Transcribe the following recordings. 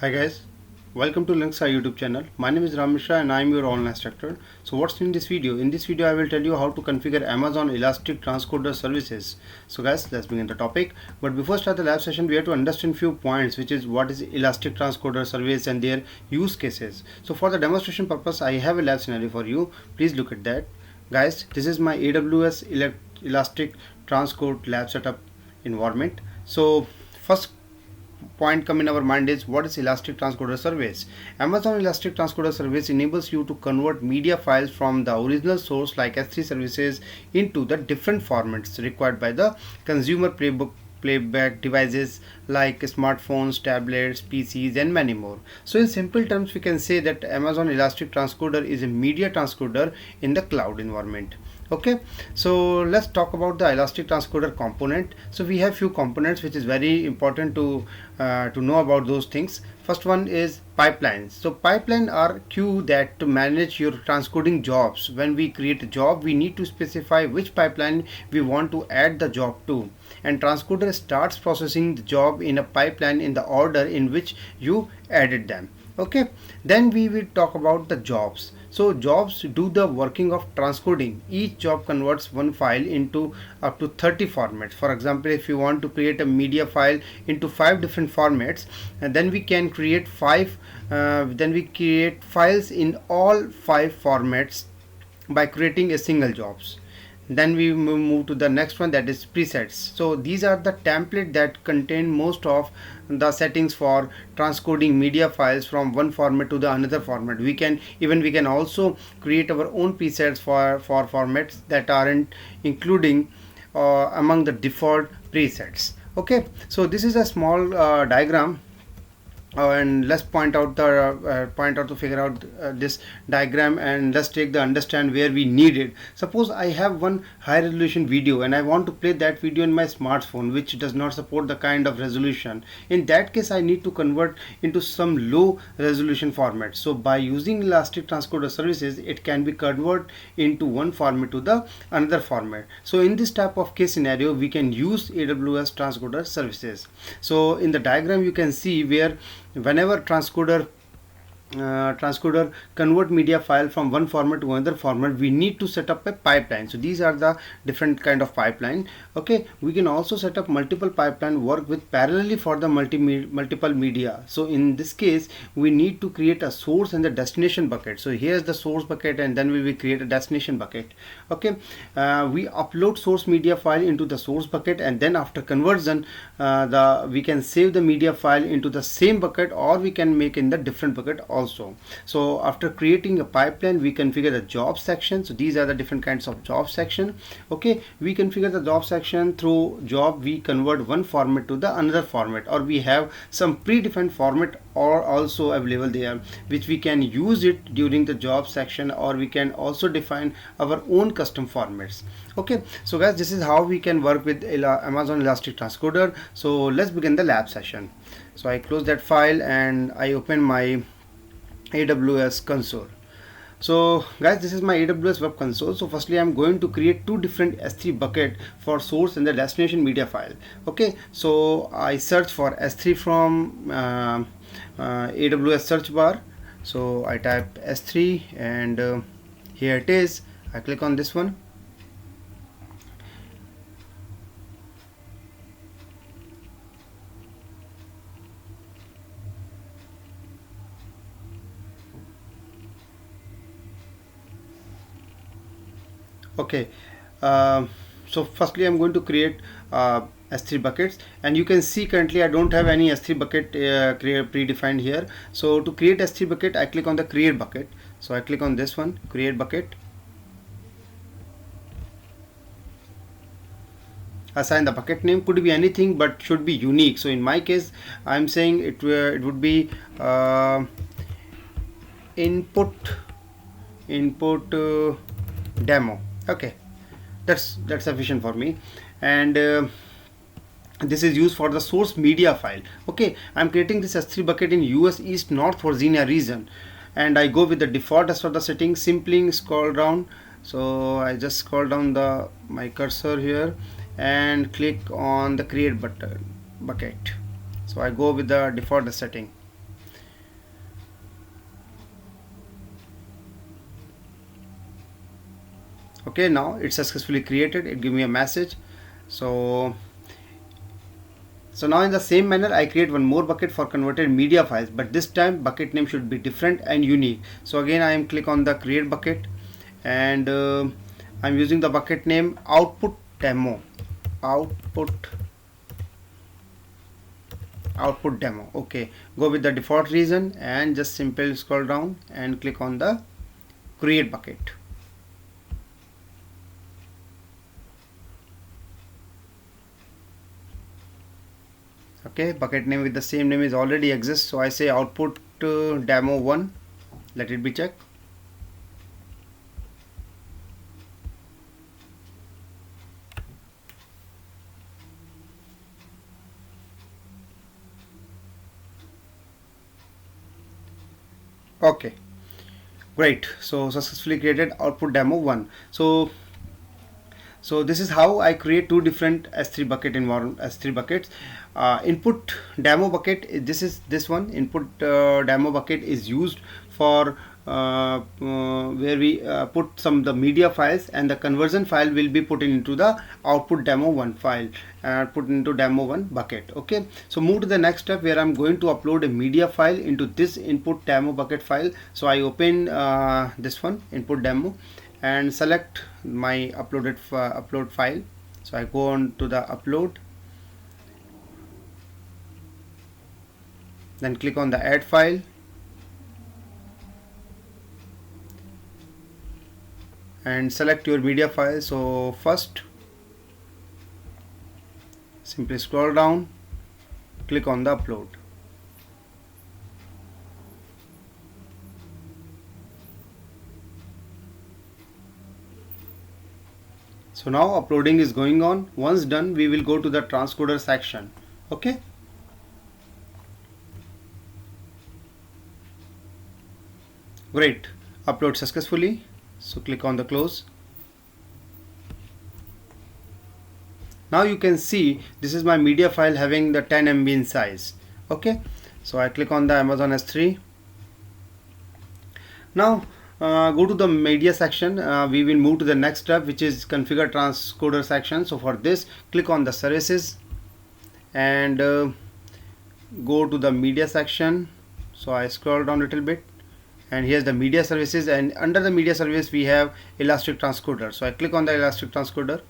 Hi guys, welcome to Links YouTube channel. My name is Ram Mishra and I am your online instructor. So what's in this video? In this video I will tell you how to configure Amazon Elastic Transcoder services. So guys, let's begin the topic. But before start the lab session, we have to understand few points, which is what is Elastic Transcoder service and their use cases. So for the demonstration purpose, I have a lab scenario for you. Please look at that. Guys, this is my AWS Elastic Transcode lab setup environment. So first point come in our mind is what is Elastic Transcoder service. Amazon Elastic Transcoder service enables you to convert media files from the original source like S3 services into the different formats required by the consumer playback devices like smartphones, tablets, PCs and many more. So in simple terms we can say that Amazon Elastic Transcoder is a media transcoder in the cloud environment. Okay, so let's talk about the Elastic Transcoder component. So we have few components which is very important to know about those things. First one is pipelines. So pipeline are queue that to manage your transcoding jobs. When we create a job, we need to specify which pipeline we want to add the job to, and transcoder starts processing the job in a pipeline in the order in which you added them. Okay, then we will talk about the jobs. So jobs do the working of transcoding. Each job converts one file into up to 30 formats. For example, if you want to create a media file into 5 different formats, and then we can create files in all 5 formats by creating a single jobs. Then we move to the next one, that is presets. So these are the template that contain most of the settings for transcoding media files from one format to the another format. We can also create our own presets for formats that aren't including among the default presets. Okay, so this is a small diagram. And let's point out to figure out this diagram, and let's take the understand where we need it. Suppose I have one high resolution video and I want to play that video in my smartphone which does not support the kind of resolution. In that case I need to convert into some low resolution format. So by using Elastic Transcoder services, it can be converted into one format to the another format. So in this type of case scenario we can use AWS Transcoder services. So in the diagram you can see where whenever transcoder convert media file from one format to another format, we need to set up a pipeline. So these are the different kind of pipeline. Okay, we can also set up multiple pipeline work with parallelly for the multiple media. So in this case we need to create a source and the destination bucket. So here's the source bucket, and then we will create a destination bucket. Okay, we upload source media file into the source bucket, and then after conversion we can save the media file into the same bucket, or we can make in the different bucket also. So after creating a pipeline, we configure the job section. So these are the different kinds of job section. Okay, we configure the job section. Through job we convert one format to the another format, or we have some predefined format or also available there which we can use it during the job section, or we can also define our own custom formats. Okay, so guys, this is how we can work with Amazon Elastic Transcoder. So let's begin the lab session. So I close that file and I open my AWS console. So guys, this is my AWS web console. So firstly I'm going to create two different S3 bucket for source and the destination media file. Okay, so I search for S3 from AWS search bar. So I type S3 and here it is. I click on this one. Okay, so firstly I'm going to create S3 buckets, and you can see currently I don't have any S3 bucket predefined here. So to create S3 bucket, I click on the create bucket. So I click on this one, create bucket, assign the bucket name, could be anything but should be unique. So in my case I'm saying it would be input demo. Okay, that's sufficient for me. And this is used for the source media file. Okay, I'm creating this S3 bucket in US East North Virginia region, and I go with the default as for the settings. Simply scroll down. So I just scroll down my cursor here and click on the create button bucket. So I go with the default setting. Okay, now it's successfully created. It give me a message. So now in the same manner I create one more bucket for converted media files, but this time bucket name should be different and unique. So again I am click on the create bucket, and I'm using the bucket name output demo. Output demo. Okay, go with the default region and just simply scroll down and click on the create bucket. Okay, bucket name with the same name is already exists, so I say output demo 1. Let it be checked. Okay, great. So successfully created output demo 1. So this is how I create two different S3 bucket environment, S3 buckets. Input demo bucket, this one. Input demo bucket is used for where we put some the media files, and the conversion file will be put into the output demo 1 file, put into demo 1 bucket. Okay, so move to the next step where I'm going to upload a media file into this input demo bucket file. So I open this one, input demo, and select my upload file. So I go on to the upload, then click on the add file, and select your media file. So first simply scroll down, click on the upload. So now uploading is going on. Once done, we will go to the transcoder section. Okay. Great. Upload successfully. So click on the close. Now you can see this is my media file having the 10 MB in size. Okay. So I click on the Amazon S3. Now go to the media section. We will move to the next step, which is configure transcoder section. So for this, click on the services and go to the media section. So I scroll down a little bit, and here's the media services, and under the media service we have elastic transcoder. So I click on the elastic transcoder.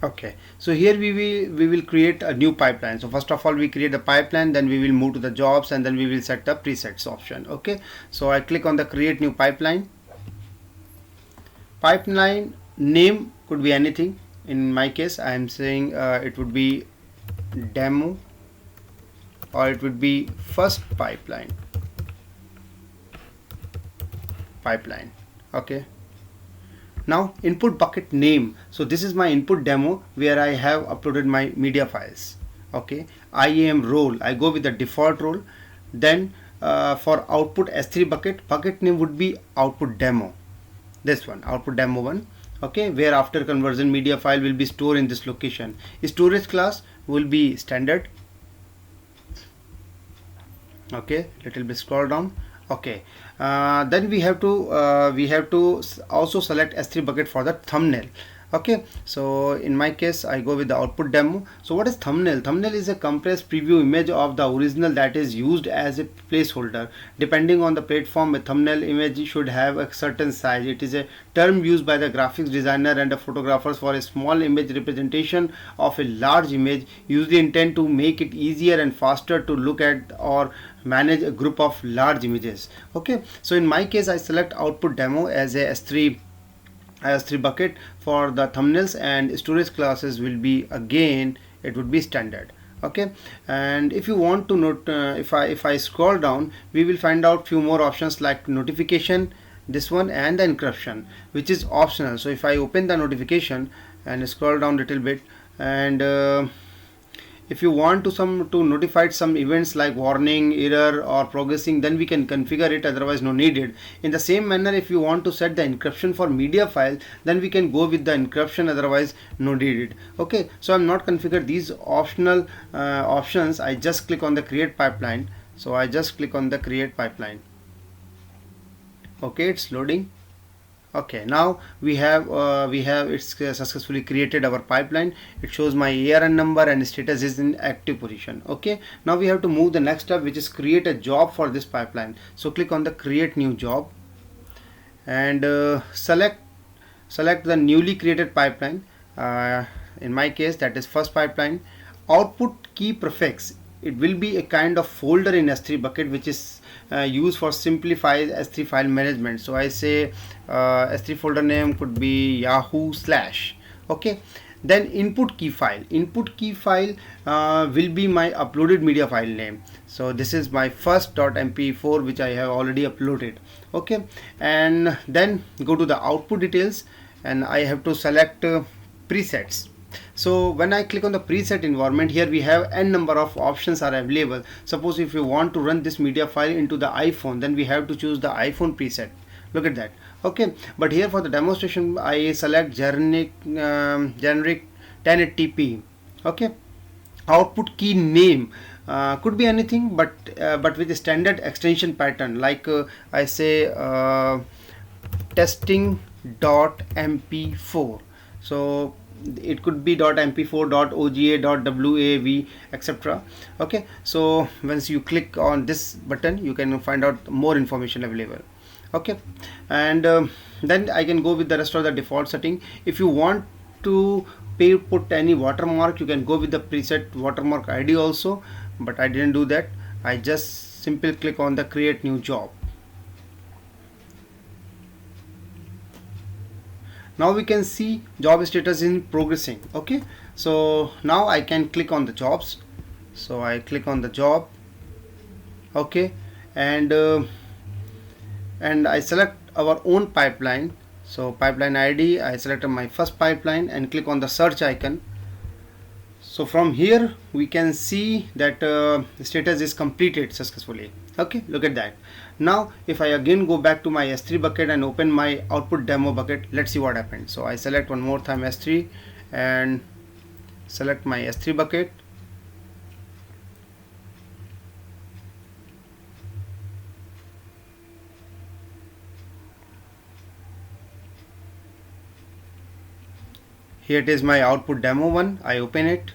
Okay, so here we will create a new pipeline. So first of all we create the pipeline, then we will move to the jobs, and then we will set the presets option. Okay, so I click on the create new pipeline. Pipeline name could be anything. In my case I am saying it would be demo, or it would be first pipeline. Okay, now input bucket name. So this is my input demo where I have uploaded my media files. Okay, IAM role, I go with the default role. Then for output S3 bucket name would be output demo, this one, output demo 1. Okay, where after conversion media file will be stored in this location. Storage class will be standard. Okay, little bit scroll down. Okay, then we have to also select S3 bucket for the thumbnail. Okay, so in my case I go with the output demo. So what is thumbnail? Thumbnail is a compressed preview image of the original that is used as a placeholder. Depending on the platform, a thumbnail image should have a certain size. It is a term used by the graphics designer and the photographers for a small image representation of a large image, usually intend to make it easier and faster to look at or manage a group of large images. Okay, so in my case I select output demo as a S3 bucket for the thumbnails, and storage classes will be, again it would be standard. Okay, and if you want to note, if I scroll down, we will find out few more options like notification, this one, and the encryption, which is optional. So if I open the notification and scroll down a little bit, and if you want to notify some events like warning, error or progressing, then we can configure it, otherwise no needed. In the same manner, if you want to set the encryption for media file, then we can go with the encryption, otherwise no needed. Okay, so I'm not configured these optional options. I just click on the create pipeline. So I just click on the create pipeline. Okay, it's loading. Okay, now we have it's successfully created our pipeline. It shows my ARN number and status is in active position. Okay, now we have to move the next step, which is create a job for this pipeline. So click on the create new job and select the newly created pipeline. In my case, that is first pipeline. Output key prefix, it will be a kind of folder in S3 bucket, which is used for simplified S3 file management. So I say S3 folder name could be Yahoo slash. Okay, then input key file will be my uploaded media file name. So this is my first .mp4 which I have already uploaded. Okay, and then go to the output details and I have to select presets. So when I click on the preset environment, here we have n number of options are available. Suppose if you want to run this media file into the iPhone, then we have to choose the iPhone preset. Look at that. Okay, but here for the demonstration I select generic 1080p. Okay, output key name could be anything, but with a standard extension pattern, like I say testing.mp4. so it could be .mp4, .oga, .wav, etc. Okay, so once you click on this button, you can find out more information available. Okay, and then I can go with the rest of the default setting. If you want to put any watermark, you can go with the preset watermark ID also, but I didn't do that. I just simply click on the create new job. Now we can see job status in progressing. Okay, so now I can click on the jobs. So I click on the job. Okay, and I select our own pipeline. So pipeline ID, I selected my first pipeline and click on the search icon. So from here we can see that the status is completed successfully. Okay, look at that. Now if I again go back to my S3 bucket and open my output demo bucket, let's see what happened. So I select one more time S3 and select my S3 bucket. Here it is, my output demo one. I open it.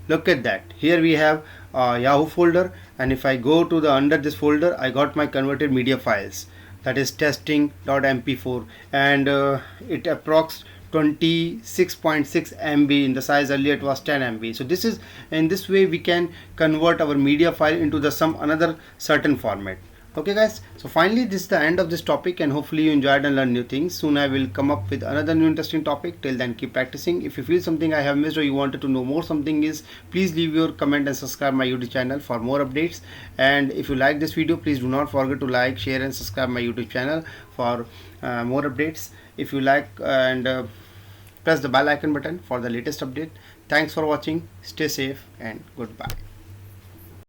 Look at that. Here we have Yahoo folder, and if I go to the under this folder, I got my converted media files, that is testing.mp4, and it approx 26.6 MB in the size. Earlier it was 10 MB. So this is, in this way we can convert our media file into the some another certain format. Okay guys, so finally this is the end of this topic, and hopefully you enjoyed and learned new things. Soon I will come up with another new interesting topic. Till then, keep practicing. If you feel something I have missed or you wanted to know more something is, please leave your comment and subscribe my YouTube channel for more updates. And if you like this video, please do not forget to like, share and subscribe my YouTube channel for more updates. If you like, and press the bell icon button for the latest update. Thanks for watching. Stay safe and goodbye.